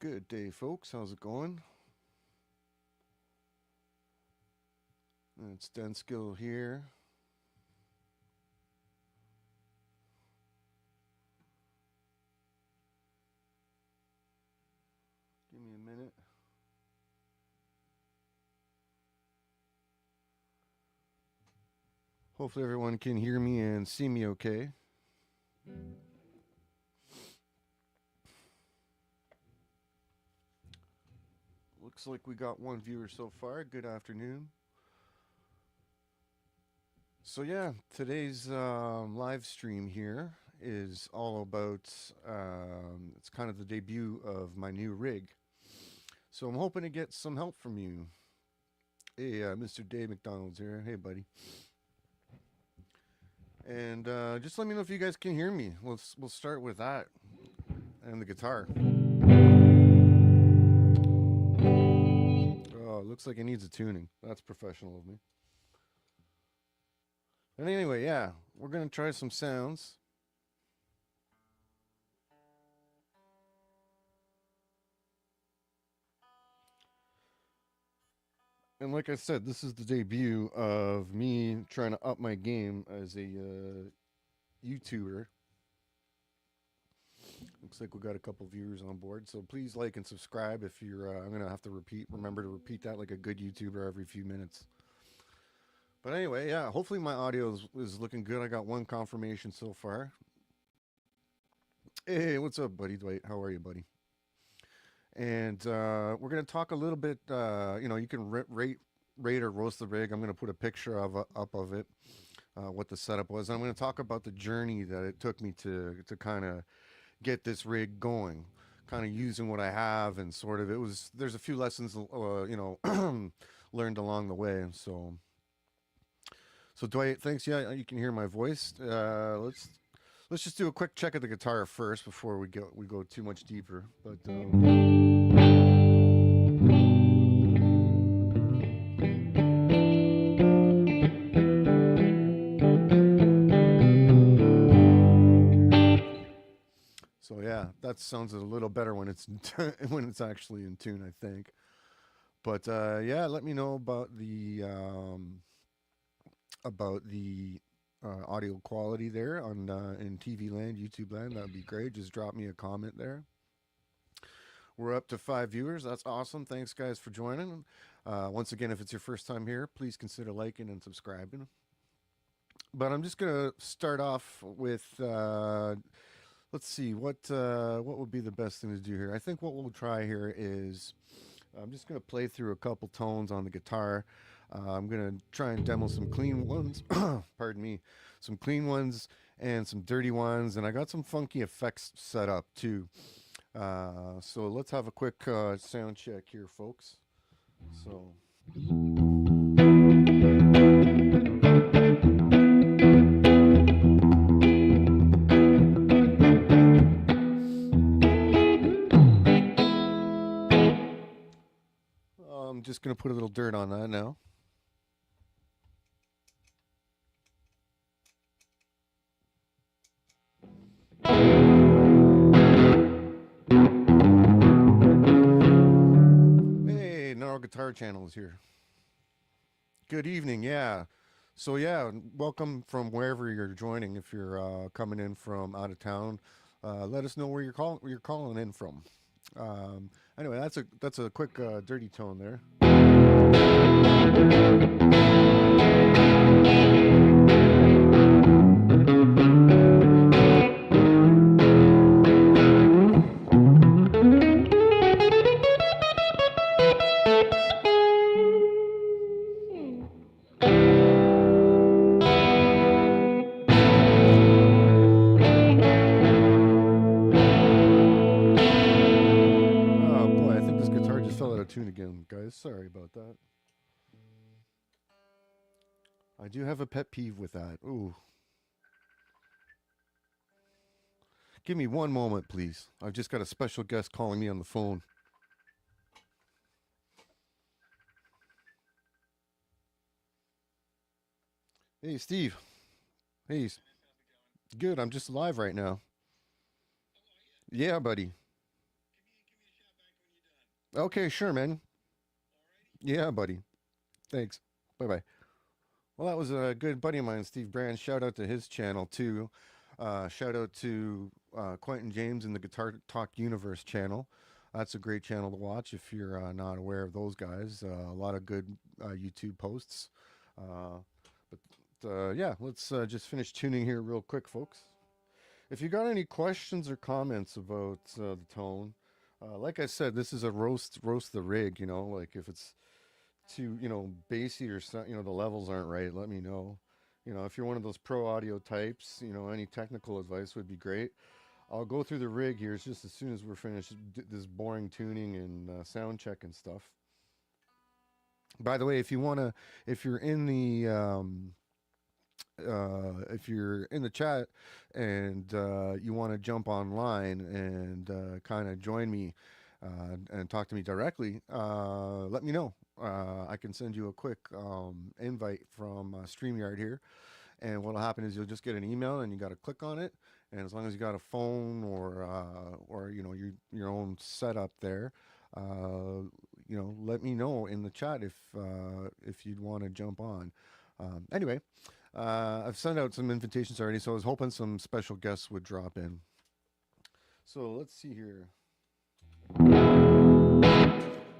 Good day, folks. How's it going? It's Dan Skill here. Give me a minute. Hopefully everyone can hear me and see me okay. Looks like we got one viewer so far. Good afternoon. So yeah, today's live stream here is all about, it's kind of the debut of my new rig. So I'm hoping to get some help from you. Hey, Mr. Dave McDonald's here. Hey, buddy. And just let me know if you guys can hear me. We'll start with that and the guitar. Oh, it looks like it needs a tuning. That's professional of me. And anyway, yeah, we're gonna try some sounds. And like I said, this is the debut of me trying to up my game as a YouTuber. Looks like we got a couple viewers on board, so please like and subscribe if you're. I'm gonna have to remember to repeat that like a good YouTuber every few minutes. But anyway, yeah, hopefully my audio is looking good. I got one confirmation so far. Hey, what's up, buddy Dwight? How are you, buddy? And we're gonna talk a little bit. You can rate or roast the rig. I'm gonna put a picture up of it, what the setup was. I'm gonna talk about the journey that it took me to kind of get this rig going, kind of using what I have, and sort of there's a few lessons learned along the way. So Dwight, thanks. Yeah, you can hear my voice. Let's just do a quick check of the guitar first before we go too much deeper. But so yeah, that sounds a little better when it's when it's actually in tune, I think. But yeah, let me know about the audio quality there on in TV land, YouTube land. That'd be great. Just drop me a comment there. We're up to 5 viewers. That's awesome. Thanks, guys, for joining. Once again, if it's your first time here, please consider liking and subscribing. But I'm just gonna start off with let's see what would be the best thing to do here. I think what we'll try here is I'm just gonna play through a couple tones on the guitar. I'm gonna try and demo some clean ones. Pardon me, some clean ones and some dirty ones, and I got some funky effects set up too. So let's have a quick sound check here, folks. So. I'm just gonna put a little dirt on that now. Hey, Gnarl Guitar Channel is here. Good evening, yeah. So yeah, welcome from wherever you're joining. If you're coming in from out of town, let us know where you're calling in from. Anyway, that's a quick dirty tone there. Tune again, guys. Sorry about that. I do have a pet peeve with that. Ooh. Give me one moment, please. I've just got a special guest calling me on the phone. Hey, Steve. Hey. Good. I'm just live right now. Yeah, buddy. Okay, sure, man. Yeah, buddy. Thanks. Bye bye. Well, that was a good buddy of mine, Steve Brand. Shout out to his channel too. Shout out to Quentin James and the Guitar Talk Universe channel. That's a great channel to watch if you're not aware of those guys. A lot of good YouTube posts. Uh, but yeah, let's just finish tuning here real quick, folks. If you got any questions or comments about the tone, like I said, this is a roast the rig. You know, like if it's too bassy or so, the levels aren't right, let me know. If you're one of those pro audio types, any technical advice would be great. I'll go through the rig here just as soon as we're finished this boring tuning and sound check and stuff. By the way, if you're in the if you're in the chat and you want to jump online and kind of join me and talk to me directly, let me know. I can send you a quick invite from StreamYard here. And what'll happen is you'll just get an email and you got to click on it. And as long as you got a phone or your own setup there, let me know in the chat if you'd want to jump on. Anyway, I've sent out some invitations already, so I was hoping some special guests would drop in. So let's see here.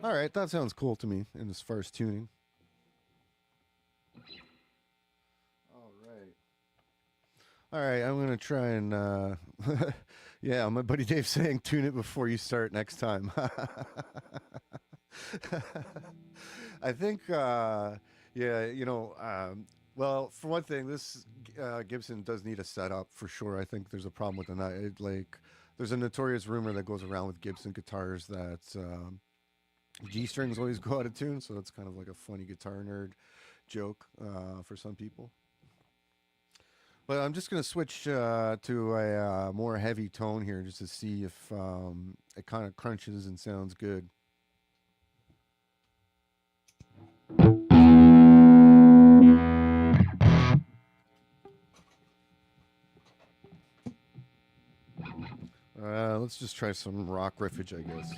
All right, that sounds cool to me in as far as tuning. All right, I'm gonna try and yeah, my buddy Dave saying tune it before you start next time. I think yeah, well, for one thing, this Gibson does need a setup for sure. I think there's a problem with the night. Like, there's a notorious rumor that goes around with Gibson guitars that G strings always go out of tune, so that's kind of like a funny guitar nerd joke for some people. But I'm just going to switch to a more heavy tone here just to see if it kind of crunches and sounds good. Let's just try some rock riffage, I guess.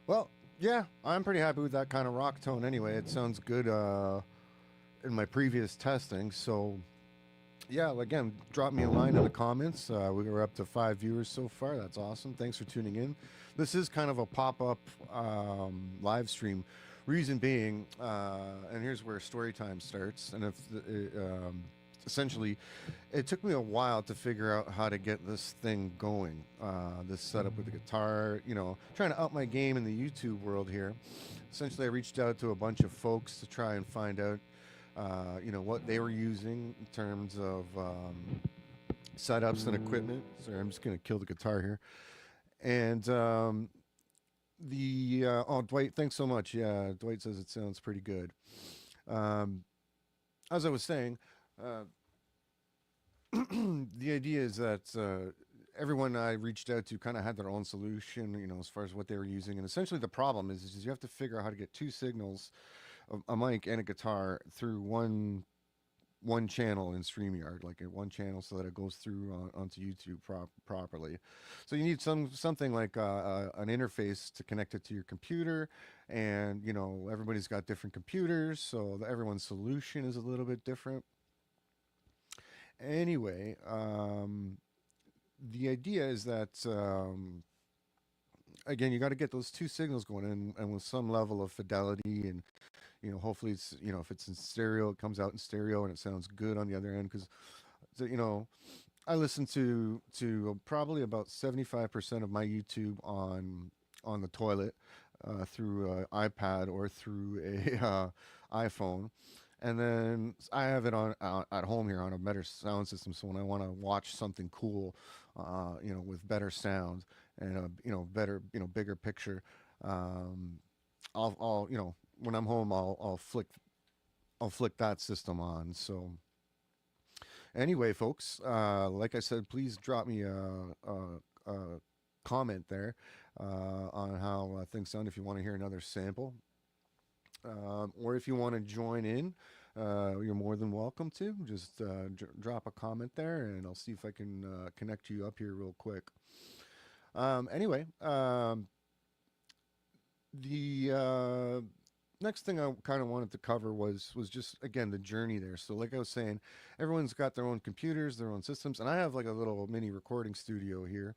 Well, yeah, I'm pretty happy with that kind of rock tone anyway. It sounds good in my previous testing. So, yeah, again, drop me a line in the comments. We were up to 5 viewers so far. That's awesome. Thanks for tuning in. This is kind of a pop-up live stream. Reason being, and here's where story time starts. And if essentially, it took me a while to figure out how to get this thing going. This setup with the guitar, trying to up my game in the YouTube world here. Essentially, I reached out to a bunch of folks to try and find out, what they were using in terms of setups and equipment. Sorry, I'm just gonna kill the guitar here. And Dwight, thanks so much. Yeah, Dwight says it sounds pretty good. As I was saying, the idea is that everyone I reached out to kind of had their own solution, as far as what they were using. And essentially, the problem is you have to figure out how to get two signals, a mic and a guitar, through one channel in StreamYard, like one channel, so that it goes through onto YouTube properly. So you need something like an interface to connect it to your computer, and everybody's got different computers, so everyone's solution is a little bit different. Anyway, the idea is that again, you got to get those two signals going and with some level of fidelity, and hopefully it's if it's in stereo, it comes out in stereo and it sounds good on the other end. Because I listen to probably about 75% of my YouTube on the toilet through an iPad or through a iPhone. and then I have it on at home here on a better sound system. So when I want to watch something cool, with better sound and a better bigger picture, um, I'll when I'm home I'll flick that system on. So anyway, folks, like I said, please drop me a comment there on how things sound if you want to hear another sample. Or if you want to join in, you're more than welcome to. Just drop a comment there, and I'll see if I can connect you up here real quick. Anyway, the next thing I kind of wanted to cover was just again the journey there. So, like I was saying, everyone's got their own computers, their own systems, and I have like a little mini recording studio here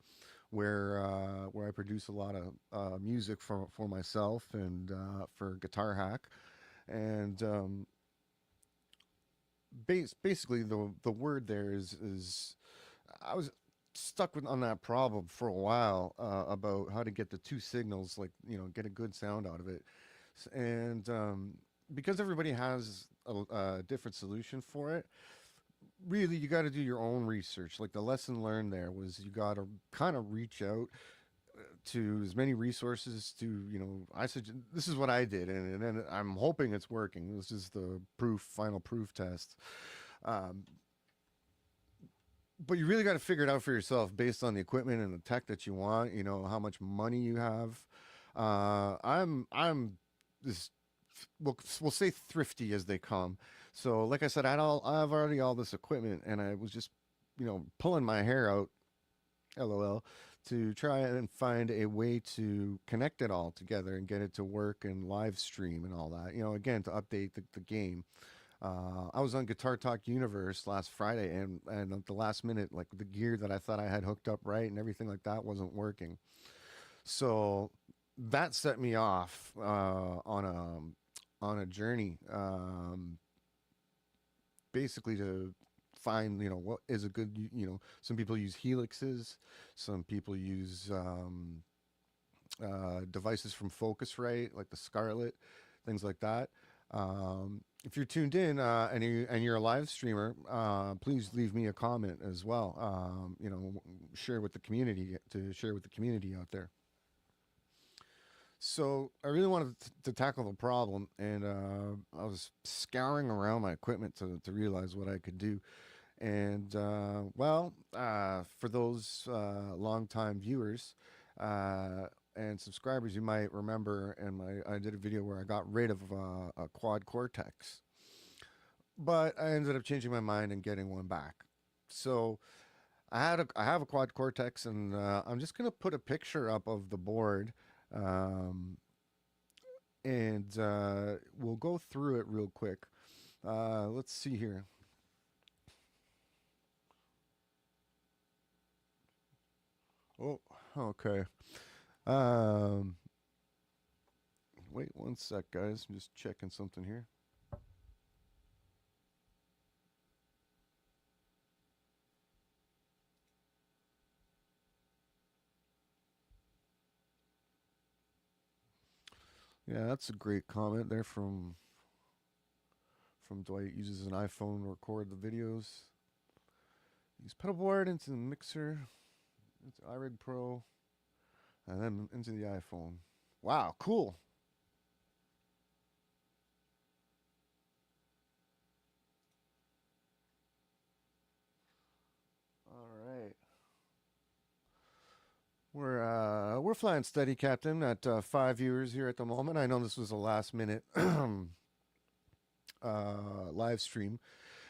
where I produce a lot of music for myself and for Guitar Hack, and basically the word there is I was stuck on that problem for a while about how to get the two signals, like get a good sound out of it, and because everybody has a different solution for it. Really, you got to do your own research. Like the lesson learned there was you got to kind of reach out to as many resources to I said this is what I did, and then I'm hoping it's working. This is the final proof test. um, but you really got to figure it out for yourself based on the equipment and the tech that you want, how much money you have. I'm this we'll say thrifty as they come. So like I said, I've already all this equipment, and I was just pulling my hair out, lol, to try and find a way to connect it all together and get it to work and live stream and all that. Again, to update the game. I was on Guitar Talk Universe last Friday, and at the last minute, like the gear that I thought I had hooked up right and everything like that wasn't working. So that set me off on a journey, basically to find what is a good some people use helixes, some people use devices from Focusrite like the Scarlett, things like that. If you're tuned in and you're a live streamer, please leave me a comment as well. Share with the community out there. So I really wanted to tackle the problem, and I was scouring around my equipment to realize what I could do. And for those longtime viewers and subscribers, you might remember, I did a video where I got rid of a quad cortex, but I ended up changing my mind and getting one back. So I have a quad cortex, and I'm just gonna put a picture up of the board, um, and we'll go through it real quick. Let's see here. Oh, okay. Um, Wait one sec, guys. I'm just checking something here. Yeah, that's a great comment there from Dwight. Uses an iPhone to record the videos. Use pedal board into the mixer, into iRig Pro, and then into the iPhone. Wow, cool. All right. We're flying steady, Captain, at 5 viewers here at the moment. I know this was a last minute live stream.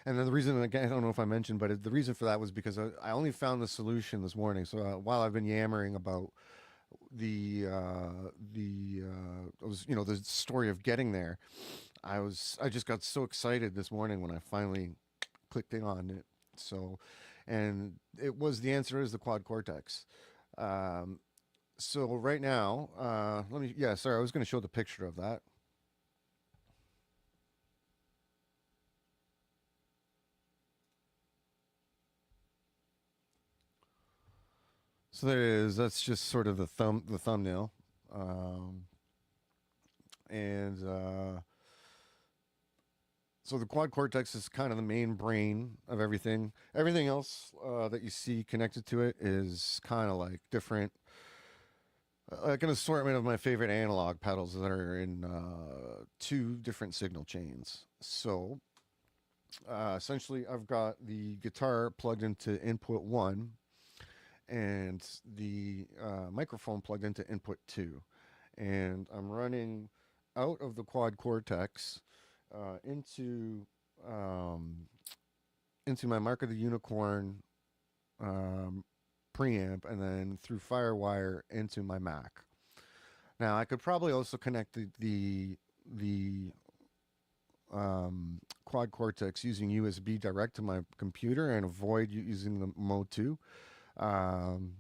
And then the reason, again, I don't know if I mentioned, but the reason for that was because I only found the solution this morning. So while I've been yammering about the story of getting there, I just got so excited this morning when I finally clicked in on it. So, and the answer is the quad cortex. Um, so right now, sorry, I was going to show the picture of that. So there it is. That's just sort of the thumbnail, and So the quad cortex is kind of the main brain of everything. Everything else that you see connected to it is kind of like different, like an assortment of my favorite analog pedals that are in two different signal chains. So essentially, I've got the guitar plugged into input one and the microphone plugged into input two. And I'm running out of the quad cortex uh, into um, into my Mark of the Unicorn um, preamp, and then through FireWire into my Mac. Now I could probably also connect the quad cortex using USB direct to my computer and avoid using the Mode 2. Um,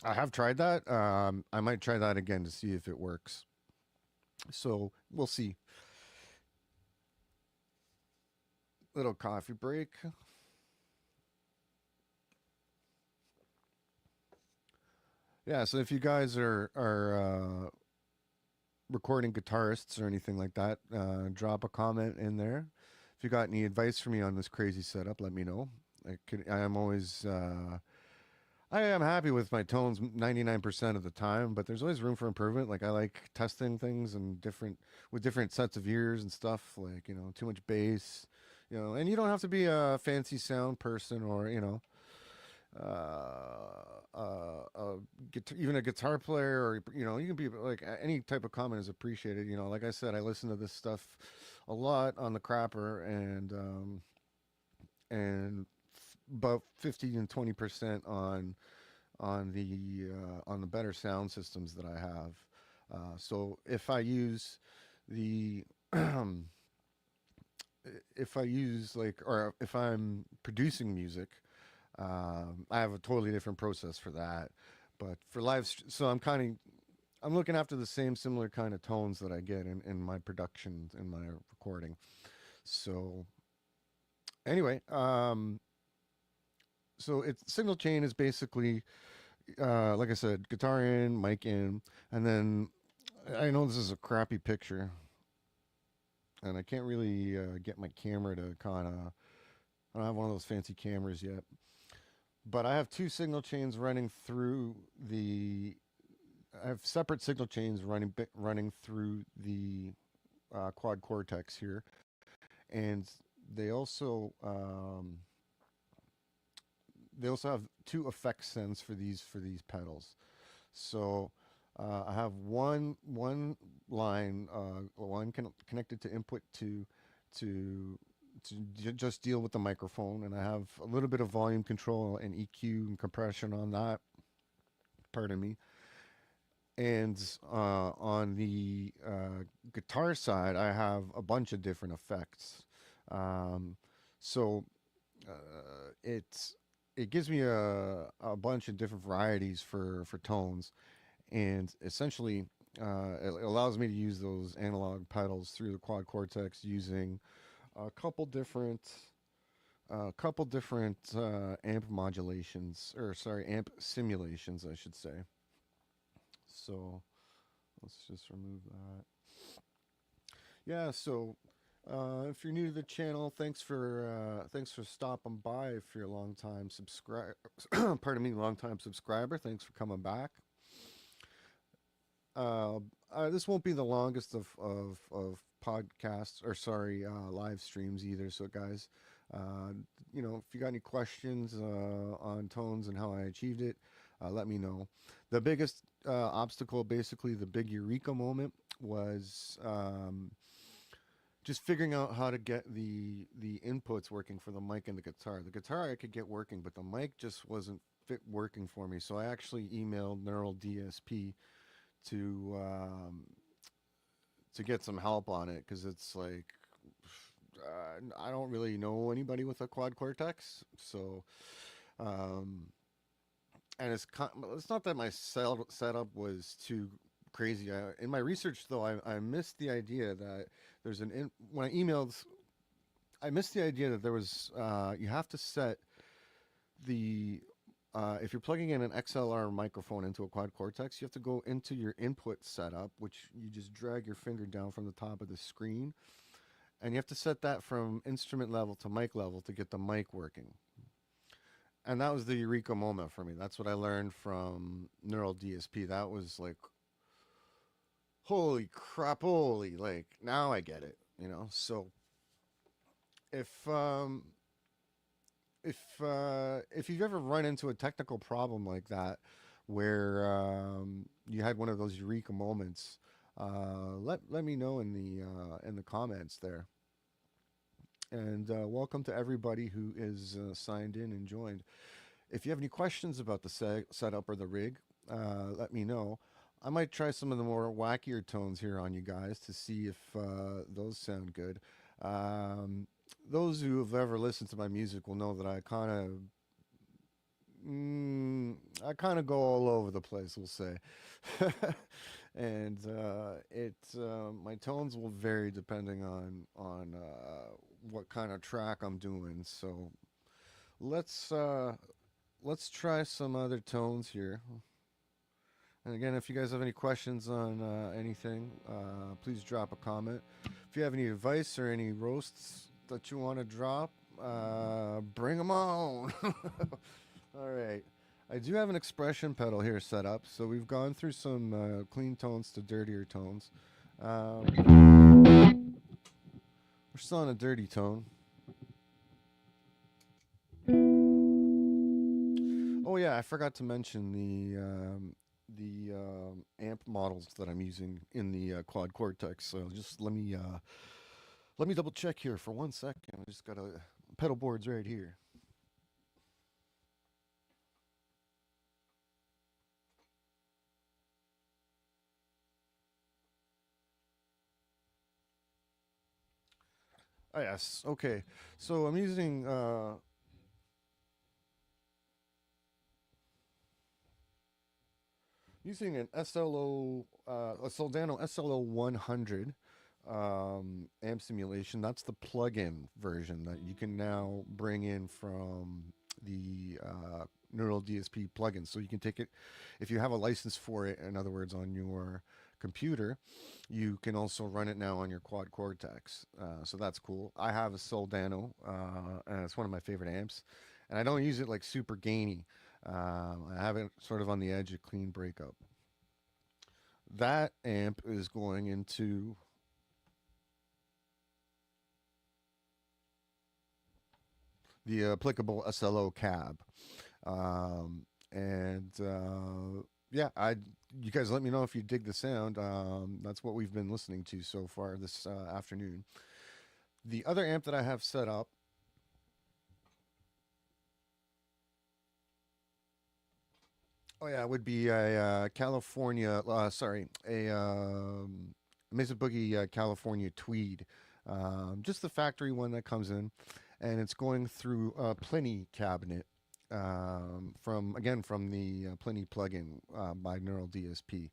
I have tried that. I might try that again to see if it works. So we'll see. Little coffee break. Yeah. So if you guys are recording guitarists or anything like that, drop a comment in there. If you got any advice for me on this crazy setup, let me know. I am always I am happy with my tones 99% of the time, but there's always room for improvement. Like I like testing things and different with different sets of ears and stuff. Like too much bass, and you don't have to be a fancy sound person or even a guitar player, or you can be like any type of comment is appreciated. Like I said, I listen to this stuff a lot on the crapper, and about 50 and 20% on the better sound systems that I have. So if I use the if I use like or if I'm producing music, I have a totally different process for that. But for so I'm looking after the same similar kind of tones that I get in my production in my recording. So anyway, so it's signal chain is basically like I said, guitar in, mic in, and then I know this is a crappy picture, and I can't really get my camera to kind of. I don't have one of those fancy cameras yet, but I have two signal chains running through the. I have separate signal chains running through the quad cortex here, and they also um, they also have two effect sends for these pedals. So I have one line, connected to input two to just deal with the microphone, and I have a little bit of volume control and EQ and compression on that. Pardon me. And on the guitar side, I have a bunch of different effects. Um, so it's it gives me a bunch of different varieties for tones, and essentially it allows me to use those analog pedals through the quad cortex using a couple different amp modulations, or sorry, amp simulations, I should say. So let's just remove that. Yeah, so if you're new to the channel, thanks for stopping by. If you're a long time subscriber, pardon me, long time subscriber, thanks for coming back. Uh, this won't be the longest of podcasts, or sorry, live streams either. So guys, uh, if you got any questions on tones and how I achieved it, let me know. The biggest obstacle, basically the big eureka moment, was just figuring out how to get the inputs working for the mic and the guitar. The guitar I could get working, but the mic just wasn't fit working for me. So I actually emailed Neural DSP to to get some help on it, because it's like I don't really know anybody with a quad cortex. So um, and it's not that my setup was too crazy. In my research, though, I missed the idea that when I emailed, I missed the idea that there was you have to set the if you're plugging in an XLR microphone into a quad cortex, you have to go into your input setup, which you just drag your finger down from the top of the screen, And you have to set that from instrument level to mic level to get the mic working. And that was the eureka moment for me. That's what I learned from Neural DSP. That was like, holy crap, holy, like now I get it, you know. So if um if you've ever run into a technical problem like that where you had one of those eureka moments, let me know in the comments there. And welcome to everybody who is signed in and joined. If you have any questions about the setup or the rig, let me know. I might try some of the more wackier tones here on you guys to see if those sound good. Um, those who have ever listened to my music will know that I kind of go all over the place, we'll say. And my tones will vary depending on what kind of track I'm doing. So let's uh, let's try some other tones here. And again, if you guys have any questions on anything, please drop a comment. If you have any advice or any roasts that you want to drop, bring them on. All right. I do have an expression pedal here set up, so we've gone through some clean tones to dirtier tones. We're still on a dirty tone. Oh yeah, I forgot to mention the amp models that I'm using in the Quad Cortex. So just let me double check here for 1 second. I just got a pedal boards right here. Oh yes, okay. So I'm using an SLO, a Soldano SLO 100 amp simulation. That's the plug-in version that you can now bring in from the Neural DSP plugin. So you can take it, if you have a license for it, in other words, on your computer, you can also run it now on your Quad Cortex. So that's cool. I have a Soldano, and it's one of my favorite amps. And I don't use it like super gainy. I have it sort of on the edge of clean breakup. That amp is going into the applicable SLO cab. And yeah, you guys let me know if you dig the sound. That's what we've been listening to so far this afternoon. The other amp that I have set up, oh yeah, it would be a California, a Mesa Boogie California Tweed, just the factory one that comes in, and it's going through a Pliny cabinet from the Pliny plugin by Neural DSP.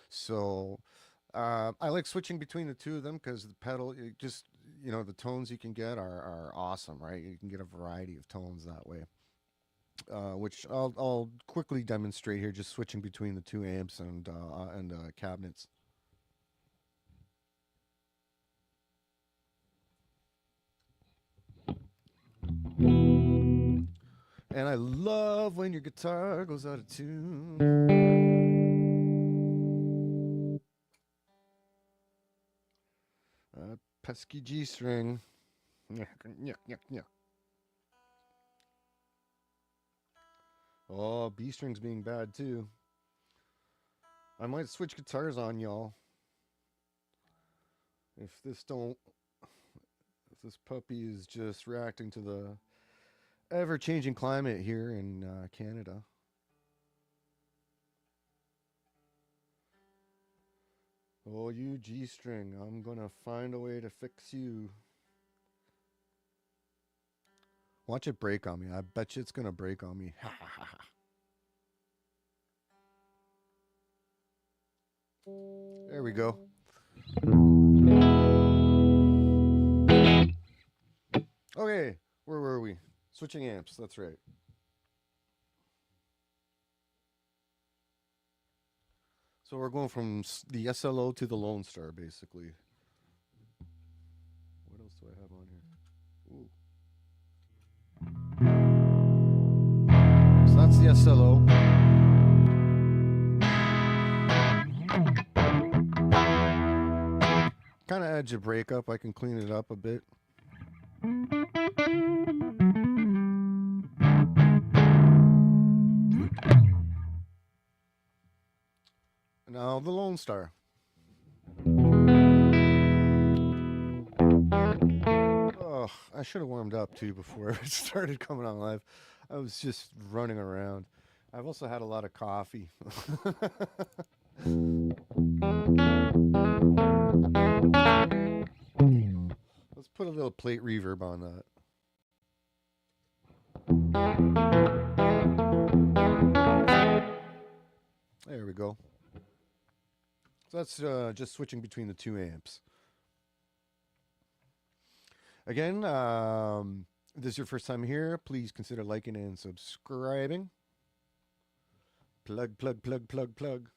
So I like switching between the two of them because the pedal, the tones you can get are awesome, right? You can get a variety of tones that way. Which I'll quickly demonstrate here, just switching between the two amps and cabinets. And I love when your guitar goes out of tune. Pesky G string. Oh, B string's being bad too. I might switch guitars on y'all. If this puppy is just reacting to the ever-changing climate here in Canada. Oh, you G string, I'm gonna find a way to fix you. Watch it break on me. I bet you it's gonna break on me. There we go. Okay, where were we? Switching amps, that's right. So we're going from the SLO to the Lone Star, basically. What else I have on here? Ooh. So that's the SLO. Kind of edge a breakup. I can clean it up a bit. Now the Lone Star. Oh, I should have warmed up too before it started coming on live. I was just running around. I've also had a lot of coffee. Let's put a little plate reverb on that. There we go. So that's just switching between the two amps. Again, if this is your first time here, please consider liking and subscribing. Plug, plug, plug, plug, plug.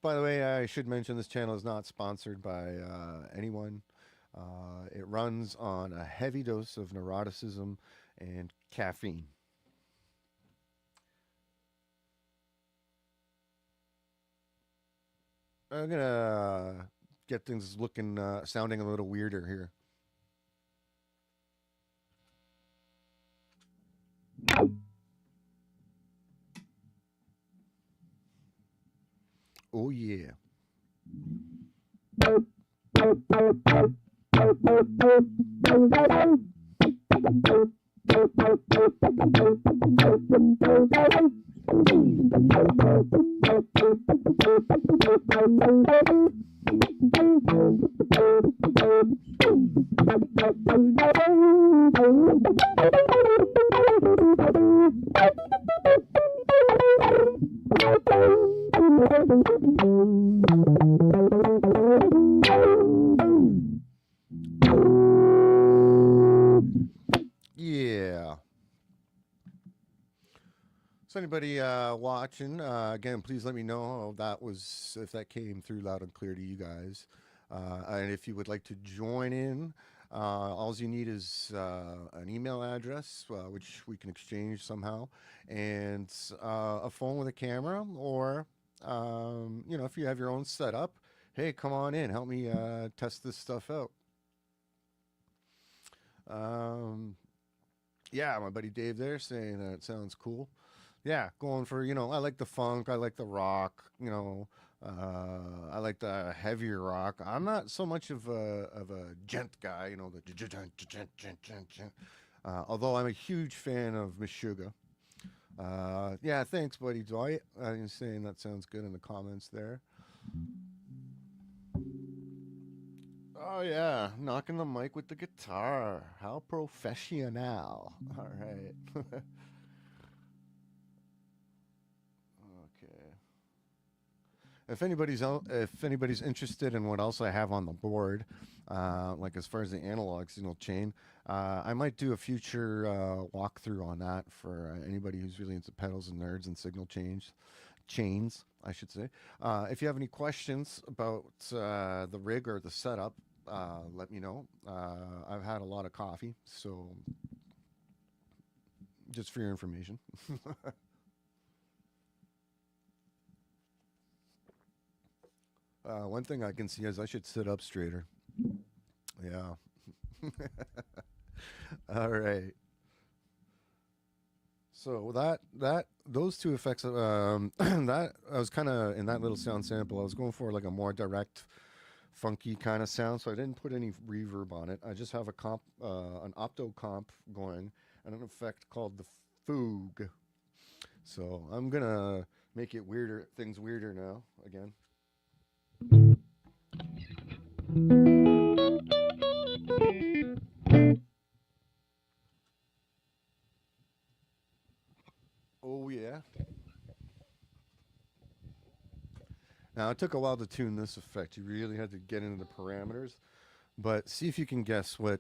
By the way, I should mention this channel is not sponsored by anyone. It runs on a heavy dose of neuroticism and caffeine. I'm gonna get things looking, sounding a little weirder here. Oh yeah. Yeah. So anybody watching, again, please let me know that was, if that came through loud and clear to you guys. And if you would like to join in, all you need is an email address, which we can exchange somehow, and a phone with a camera, or you know, if you have your own setup, hey, come on in, help me test this stuff out. Yeah, my buddy Dave there saying that it sounds cool. Yeah, going for, you know, I like the funk, I like the rock, you know, I like the heavier rock. I'm not so much of a gent guy, you know, the gent. Although I'm a huge fan of Meshuggah. Yeah, thanks, buddy Dwight. I'm saying that sounds good in the comments there. Oh yeah, knocking the mic with the guitar. How professional. All right. Okay. If anybody's interested in what else I have on the board, like as far as the analog signal chain, I might do a future walkthrough on that for anybody who's really into pedals and nerds and signal chains, I should say. If you have any questions about the rig or the setup, let me know. I've had a lot of coffee, so just for your information. One thing I can see is I should sit up straighter. Yeah. All right. So those two effects, that I was kind of in that little sound sample. I was going for like a more direct, funky kind of sound. So I didn't put any reverb on it. I just have a comp, an opto comp going, and an effect called the Foog. So I'm gonna make it weirder, things weirder now again. Oh yeah. Now it took a while to tune this effect. You really had to get into the parameters, but see if you can guess what,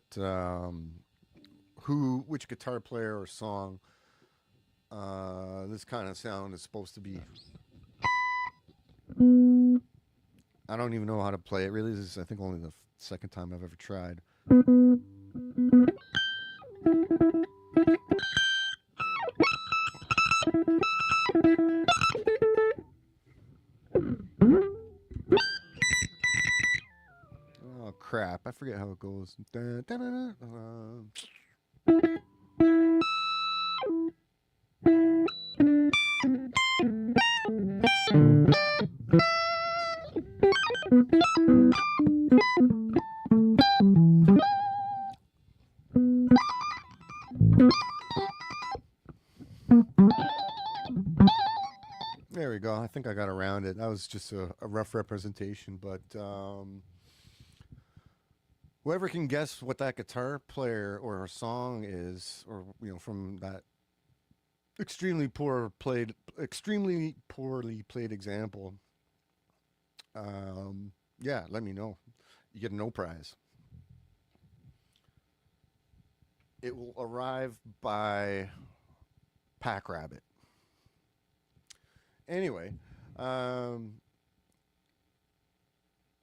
which guitar player or song this kind of sound is supposed to be. I don't even know how to play it. Really, this is, I think, only the second time I've ever tried. Oh crap! I forget how it goes. There we go. I think I got around it. That was just a rough representation, but whoever can guess what that guitar player or song is, or from that extremely poorly played example, yeah, let me know. You get no prize. It will arrive by Pack Rabbit. Anyway, um,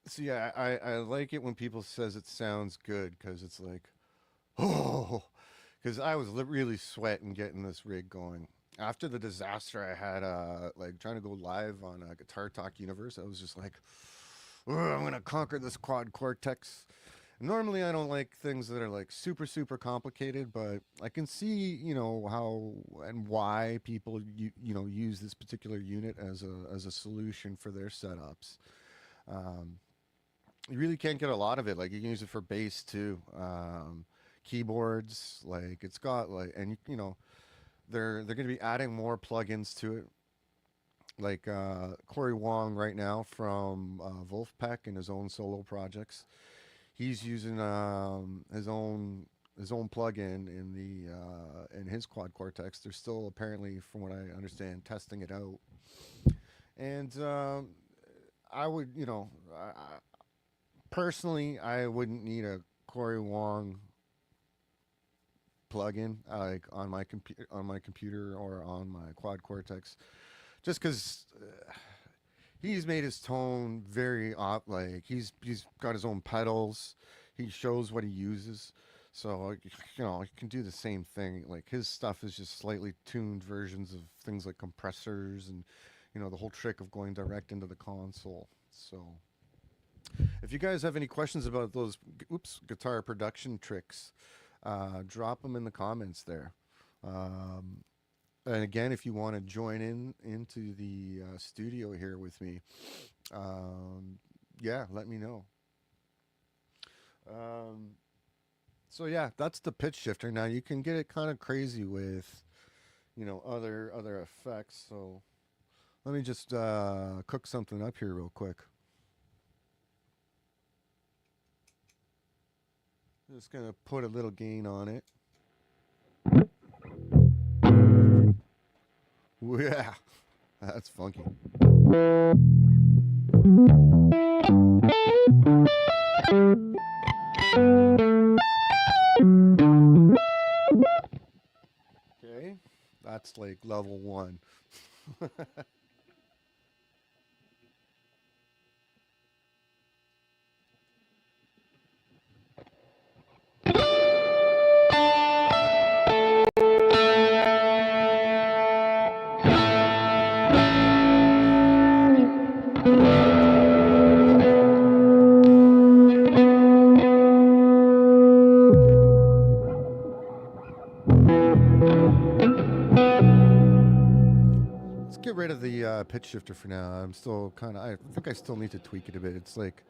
so yeah, I like it when people says it sounds good because it's like, oh, because I was really sweating getting this rig going. After the disaster I had, like trying to go live on Guitar Talk Universe, I was just like, "Ugh, I'm gonna conquer this quad cortex. Normally, I don't like things that are like super complicated, but I can see, how and why people use this particular unit as a solution for their setups. Um, you really can't get a lot of it. Like you can use it for bass too. Keyboards, like it's got like, and they're going to be adding more plugins to it. Like Corey Wong right now from Wolfpack and his own solo projects. He's using his own plugin in in his quad cortex. They're still apparently, from what I understand, testing it out. And I would, personally, I wouldn't need a Corey Wong plugin like on my computer or on my quad cortex, just because he's made his tone very like he's got his own pedals. He shows what he uses. So you can do the same thing. Like his stuff is just slightly tuned versions of things like compressors and the whole trick of going direct into the console. So if you guys have any questions about those guitar production tricks, drop them in the comments there. Um, and again, if you want to join into the studio here with me, yeah, let me know. Um, so yeah, that's the pitch shifter. Now you can get it kind of crazy with, other effects. So let me just cook something up here real quick. Just gonna put a little gain on it. Yeah, that's funky. Okay, that's like level one. Let's get rid of the pitch shifter for now. I'm still I think I still need to tweak it a bit. It's like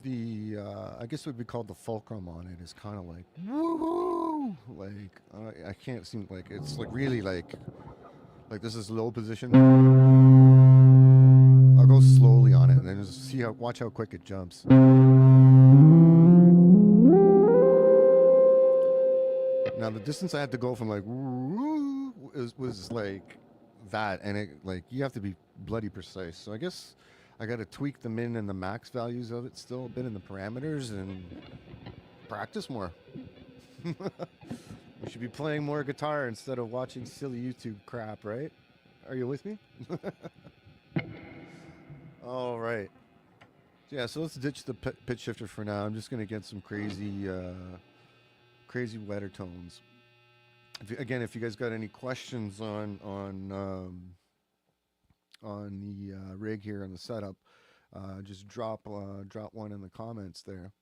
I guess it would be called the fulcrum on it is kind of like woohoo. Like I can't seem like it's like really like this is low position. I'll go slowly on it and then just watch how quick it jumps. Now the distance I had to go from like was like that, and it like you have to be bloody precise. So I guess I got to tweak the min and the max values of it still a bit in the parameters and practice more. We should be playing more guitar instead of watching silly YouTube crap, right? Are you with me? All right. Yeah, so let's ditch the pitch shifter for now. I'm just gonna get some crazy wetter tones. Again, if you guys got any questions on the rig here on the setup, just drop one in the comments there.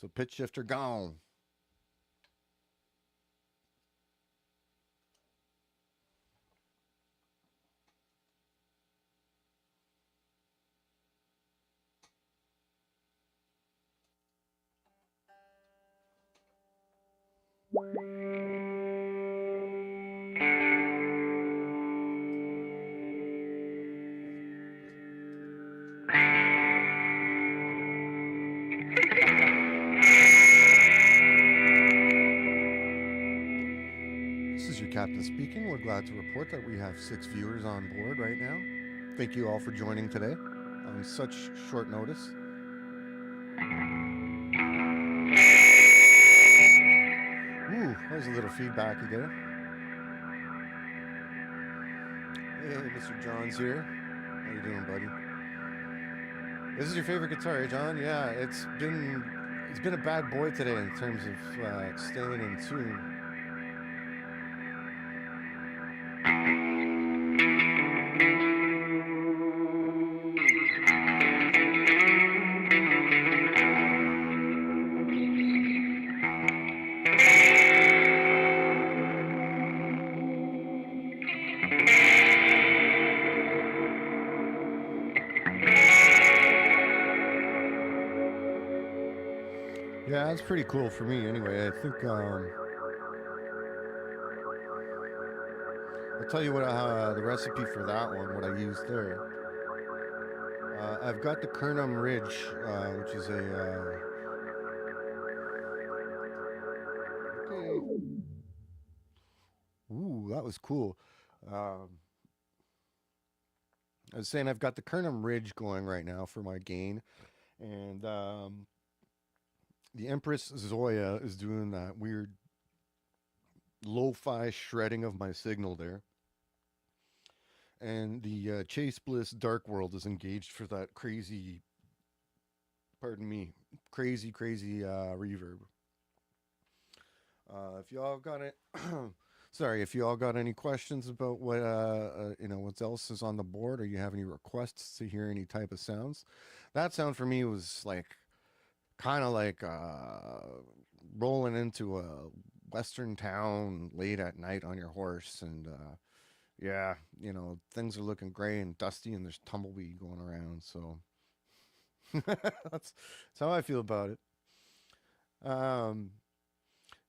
So pitch shifter gone. This is your captain speaking. We're glad to report that we have 6 viewers on board right now. Thank you all for joining today on such short notice. Ooh, there's a little feedback you there. Hey, Mr. John's here. How you doing, buddy? This is your favorite guitar, eh, John? Yeah, it's been a bad boy today in terms of staying in tune. Yeah, that's pretty cool for me anyway. I think I'll tell you what the recipe for that one, what I used there. I've got the Kernum Ridge, which is a okay. Ooh, that was cool. Um, I was saying I've got the Kernum Ridge going right now for my gain, and the Empress Zoya is doing that weird lo-fi shredding of my signal there. And the Chase Bliss Dark World is engaged for that crazy, pardon me, crazy reverb. If y'all got it, sorry, if you all got any questions about what else is on the board, or you have any requests to hear any type of sounds, that sound for me was like kind of like rolling into a western town late at night on your horse, and yeah, things are looking gray and dusty, and there's tumbleweed going around. So that's how I feel about it. Um,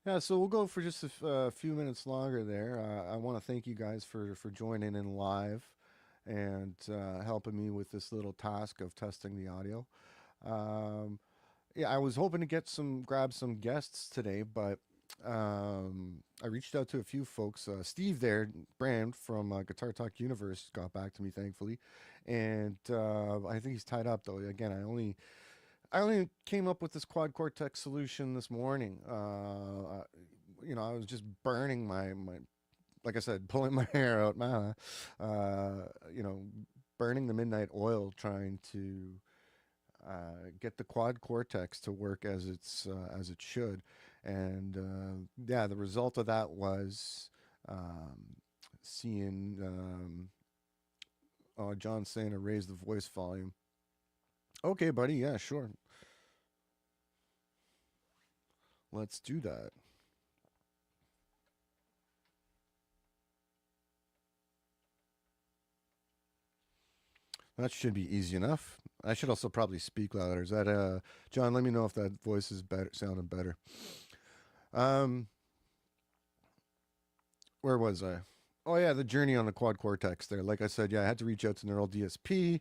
yeah, so we'll go for just a few minutes longer there. I want to thank you guys for joining in live and helping me with this little task of testing the audio. Um, yeah, I was hoping to grab some guests today, but I reached out to a few folks. Steve there, Brand from Guitar Talk Universe, got back to me thankfully, and I think he's tied up though. Again, I only came up with this quad cortex solution this morning. I was just burning my like I said, pulling my hair out, you know, burning the midnight oil, trying to get the quad cortex to work as it should, and yeah, the result of that was seeing John saying to raise the voice volume. Okay, buddy. Yeah, sure. Let's do that. That should be easy enough. I should also probably speak louder. Is that John? Let me know if that voice is better, sounding better. Um, where was I? Oh yeah, the journey on the quad cortex there. Like I said, yeah, I had to reach out to Neural DSP,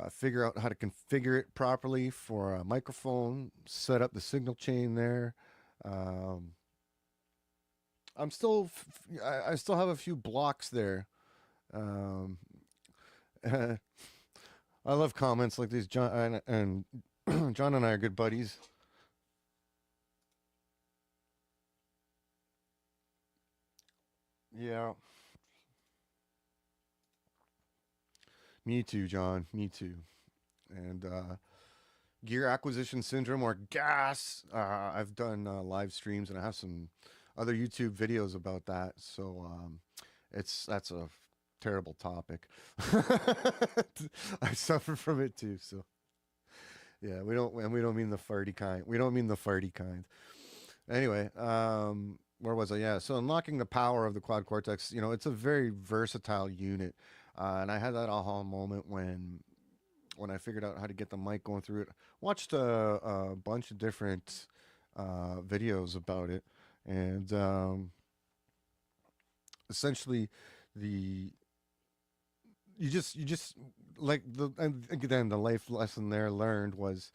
figure out how to configure it properly for a microphone, set up the signal chain there. Um, I still have a few blocks there. Um, I love comments like these. John and John and I are good buddies. Yeah. Me too, John. Me too. And gear acquisition syndrome or gas. I've done live streams and I have some other YouTube videos about that. So that's a terrible topic. I suffer from it too. So yeah, we don't mean the farty kind. We don't mean the farty kind. Anyway, where was I? Yeah, so unlocking the power of the quad cortex. You know, it's a very versatile unit, and I had that aha moment when I figured out how to get the mic going through it. Watched a bunch of different videos about it, and essentially the you just like the and again the life lesson there learned was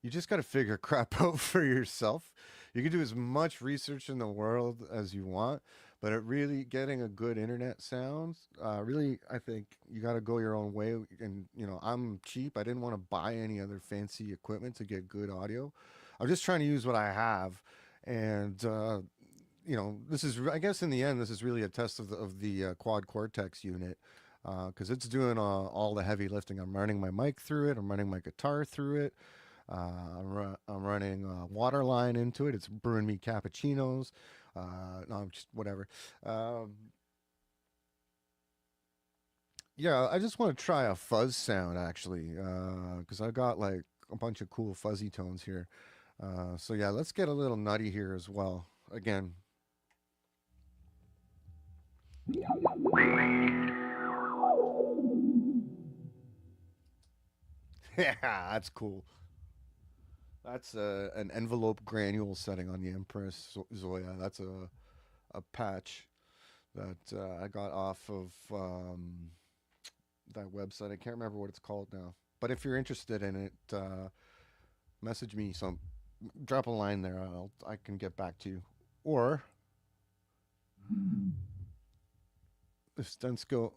you just got to figure crap out for yourself. You can do as much research in the world as you want, but it really getting a good internet sound, really, I think you got to go your own way. And you know, I'm cheap. I didn't want to buy any other fancy equipment to get good audio. I'm just trying to use what I have, and you know, this is I guess in the end, this is really a test of the quad cortex unit because it's doing all the heavy lifting. I'm running my mic through it. I'm running my guitar through it. I'm running a water line into it. It's brewing me cappuccinos. No, just whatever. Yeah, I just want to try a fuzz sound actually, because I got like a bunch of cool fuzzy tones here. So yeah, let's get a little nutty here as well. Again. Yeah, that's cool. That's an envelope granule setting on the Empress Zoya. That's a patch that I got off of that website. I can't remember what it's called now. But if you're interested in it, message me. So drop a line there. I can get back to you. Or if stunts go,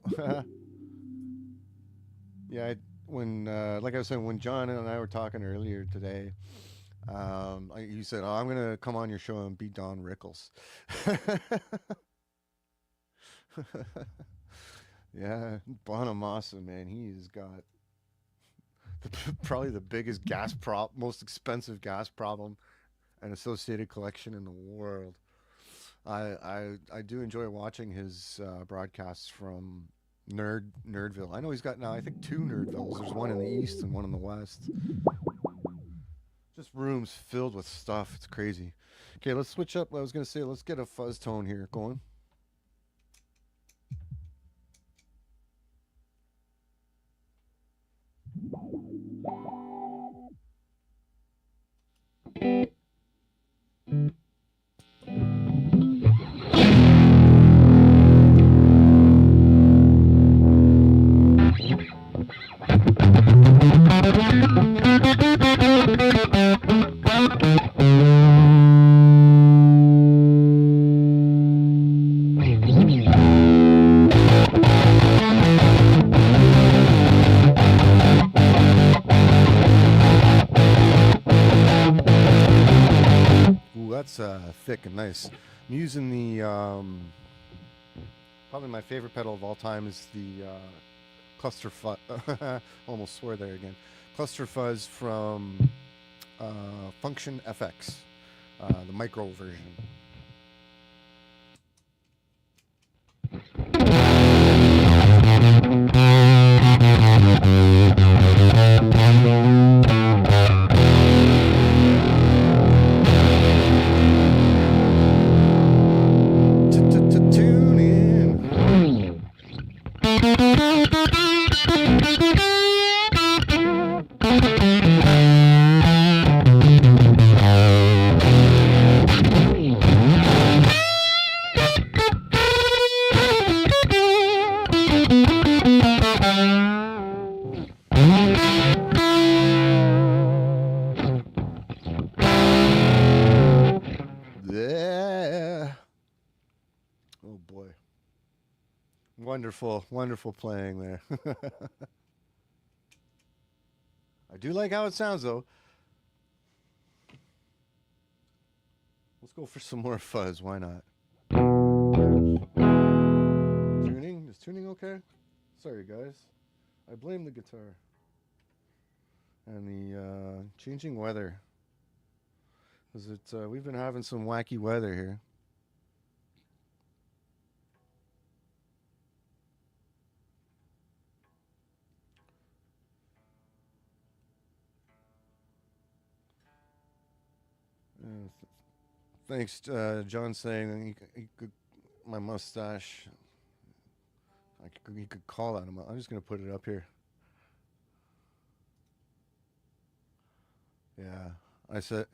yeah. When like I was saying, when John and I were talking earlier today, you said, "Oh, I'm gonna come on your show and be Don Rickles." Yeah, Bonamassa, man, he's got probably the biggest most expensive gas problem and associated collection in the world. I do enjoy watching his broadcasts from Nerdville. I know he's got now I think two Nerdvilles. There's one in the east and one in the west. Just rooms filled with stuff. It's crazy. Okay, let's switch up. I was gonna say let's get a fuzz tone here going. Ooh, that's thick and nice. I'm using the probably my favorite pedal of all time is the cluster fuzz. Almost swore there again. Cluster fuzz from Function FX, the micro version. Tune in. Yeah. Oh boy. Wonderful, wonderful playing there. I do like how it sounds though. Let's go for some more fuzz. Why not? Tuning? Is tuning okay? Sorry, guys. I blame the guitar and the changing weather. Cause we've been having some wacky weather here. Thanks, John, saying he could, my mustache. You could call that. I'm just gonna put it up here. Yeah, I said.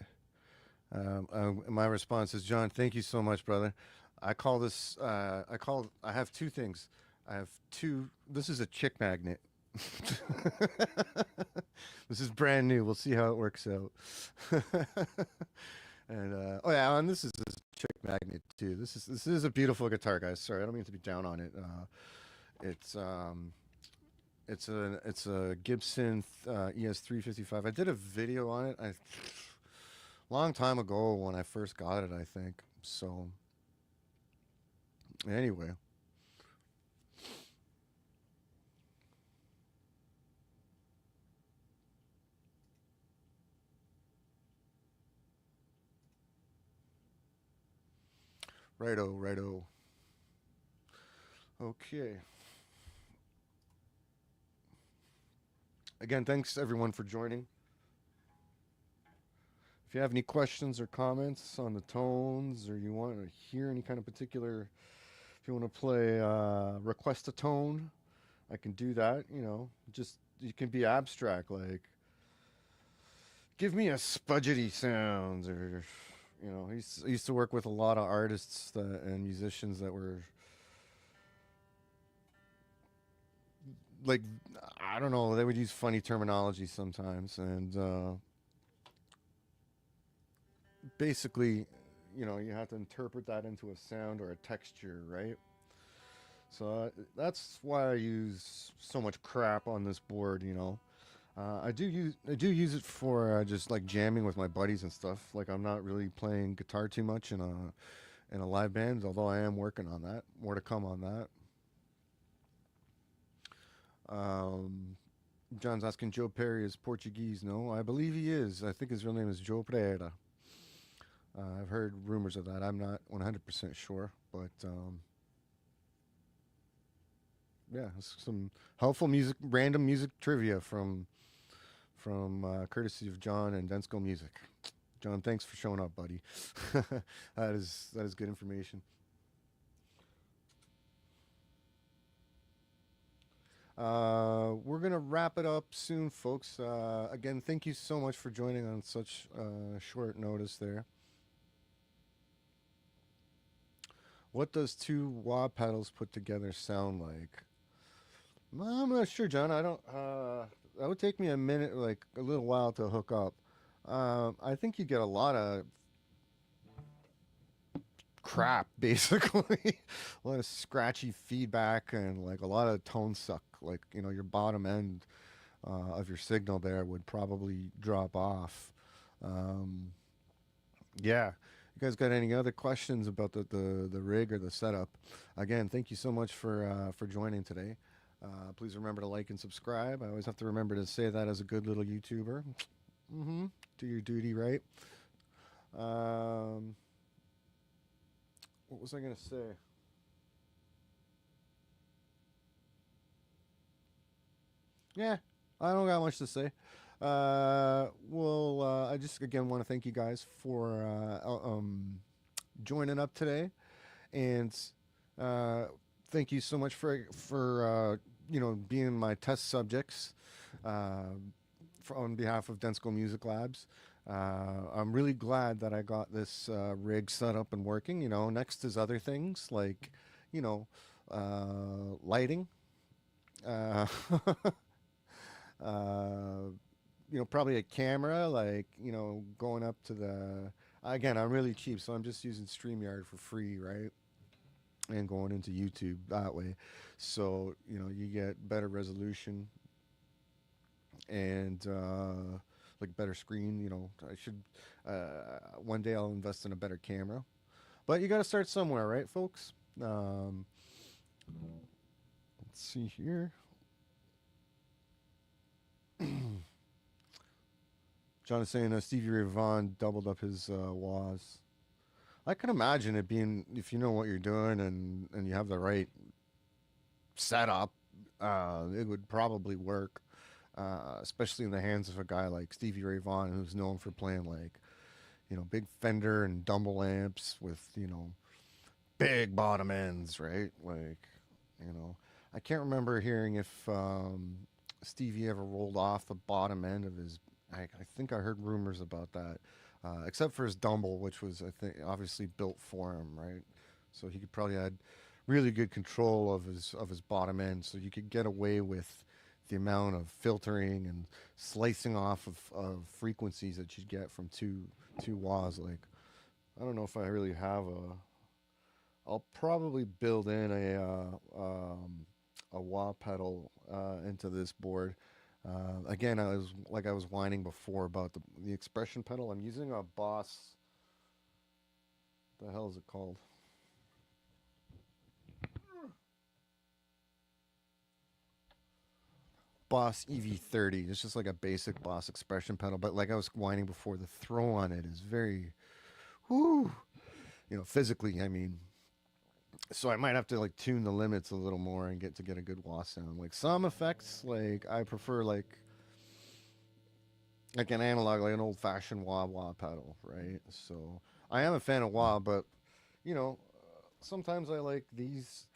My response is, John, thank you so much, brother. I call this. I have two things. I have two. This is a chick magnet. This is brand new. We'll see how it works out. And oh yeah, and this is a chick magnet too. This is a beautiful guitar, guys. Sorry, I don't mean to be down on it. It's it's a Gibson ES355. I did a video on it. I long time ago when I first got it, I think. So anyway, righto, righto. Okay. Again, thanks everyone for joining. If you have any questions or comments on the tones, or you want to hear any kind of particular, if you want to play, request a tone, I can do that. You know, just you can be abstract, like give me a spudgety sounds, or you know, I used to work with a lot of artists and musicians that were like, I don't know, they would use funny terminology sometimes, and basically, you know, you have to interpret that into a sound or a texture, right? So that's why I use so much crap on this board. You know, I do use it for just like jamming with my buddies and stuff. Like I'm not really playing guitar too much in a live band, although I am working on that. More to come on that. Um, John's asking Joe Perry is Portuguese. No, I believe he is. I think his real name is Joe Pereira. I've heard rumors of that. I'm not 100% sure, but yeah, some helpful music, random music trivia from courtesy of John and Densko Music. John, thanks for showing up, buddy. That is good information. We're gonna wrap it up soon, folks. Again, thank you so much for joining on such short notice there. What does two wah pedals put together sound like? I'm not sure, John. I don't. That would take me a minute, like a little while to hook up. I think you get a lot of crap, basically, a lot of scratchy feedback and like a lot of tone suck. Like you know, your bottom end of your signal there would probably drop off. Um, yeah. You guys got any other questions about the rig or the setup? Again, thank you so much for joining today. Please remember to like and subscribe. I always have to remember to say that as a good little YouTuber. Mm-hmm. Do your duty, right? Um, what was I gonna say? Yeah, I don't got much to say. Well, I just again want to thank you guys for joining up today, and uh, thank you so much for you know being my test subjects uh, on behalf of Densko Music Labs. I'm really glad that I got this rig set up and working. You know, next is other things like you know lighting. Uh, uh, you know, probably a camera, like, you know, going up to the. Again, I'm really cheap, so I'm just using StreamYard for free, right? And going into YouTube that way. So, you know, you get better resolution and like better screen. You know, I should. One day I'll invest in a better camera. But you got to start somewhere, right, folks? Um, let's see here. John is saying Stevie Ray Vaughan doubled up his wahs. I can imagine it being, if you know what you're doing and you have the right setup, it would probably work. Especially in the hands of a guy like Stevie Ray Vaughan, who's known for playing like, big Fender and Dumble amps with, big bottom ends, right? Like, you know, I can't remember hearing if Stevie ever rolled off the bottom end of his. I think I heard rumors about that, except for his Dumble, which was, I think, obviously built for him, right? So he could probably had really good control of his bottom end, so you could get away with the amount of filtering and slicing off of frequencies that you'd get from two wahs. Like, I don't know if I really have a. I'll probably build in a wah pedal into this board. Again, I was whining before about the expression pedal. I'm using a Boss. The hell is it called? Boss EV30. It's just like a basic Boss expression pedal, but like I was whining before, the throw on it is very, whoo, physically. I mean, so I might have to like tune the limits a little more and get a good wah sound. Like some effects, like I prefer like an analog, like an old fashioned wah pedal, right? So I am a fan of wah, but you know, sometimes I like these.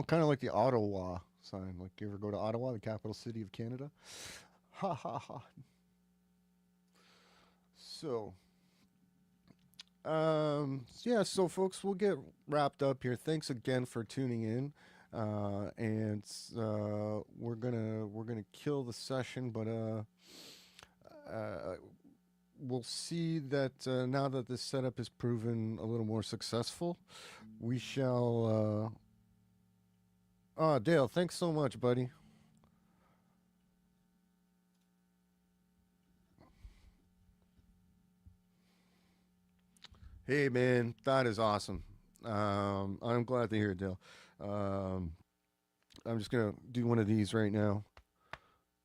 Kind of like the Ottawa sign. Like, you ever go to Ottawa, the capital city of Canada? Ha ha ha. So, yeah, so folks, we'll get wrapped up here. Thanks again for tuning in. And we're gonna kill the session, but we'll see that now that this setup is proven a little more successful, we shall. Oh, Dale, thanks so much, buddy. Hey, man, that is awesome. I'm glad to hear it, Dale. Um, I'm just gonna do one of these right now.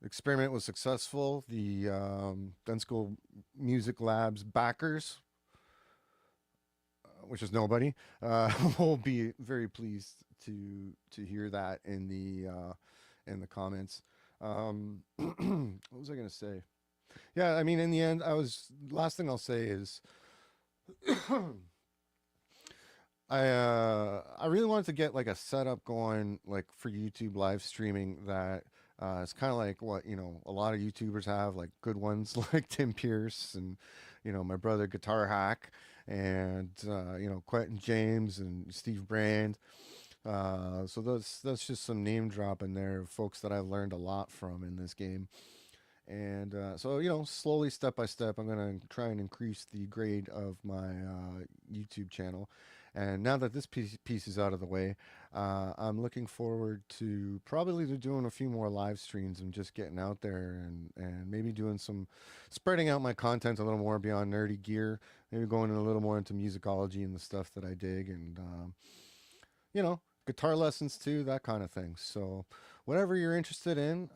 Experiment was successful. The Gun School Music Labs backers, which is nobody, will be very pleased to hear that in the comments. What was I gonna say? Yeah, I mean, in the end, last thing I'll say is I really wanted to get like a setup going like for YouTube live streaming that it's kind of like what a lot of YouTubers have, like good ones like Tim Pierce and my brother Guitar Hack and Quentin James and Steve Brand. So that's just some name dropping there of folks that I've learned a lot from in this game. And so, slowly, step by step, I'm going to try and increase the grade of my YouTube channel. And now that this piece is out of the way, I'm looking forward to probably doing a few more live streams and just getting out there and maybe doing spreading out my content a little more beyond nerdy gear, maybe going a little more into musicology and the stuff that I dig and, guitar lessons too, that kind of thing. So whatever you're interested in,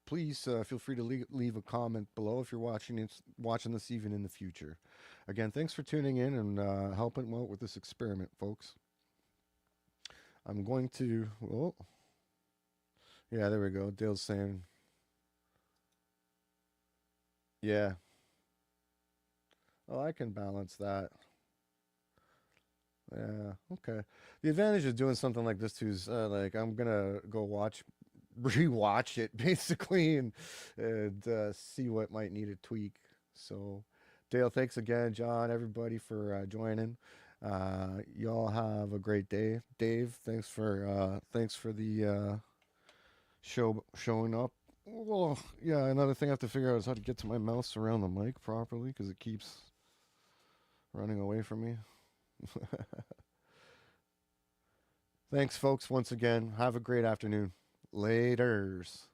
please feel free to leave a comment below if you're watching this even in the future. Again, thanks for tuning in and helping out with this experiment, folks. I'm going to. Oh, yeah, there we go. Dale's saying, yeah. Oh, I can balance that. Yeah, okay. The advantage of doing something like this too is like I'm gonna go rewatch it basically and see what might need a tweak. So, Dale, thanks again, John, everybody for joining. Y'all have a great day. Dave, thanks for the showing up. Well, yeah, another thing I have to figure out is how to get to my mouse around the mic properly because it keeps running away from me. Thanks, folks, once again. Have a great afternoon. Laters.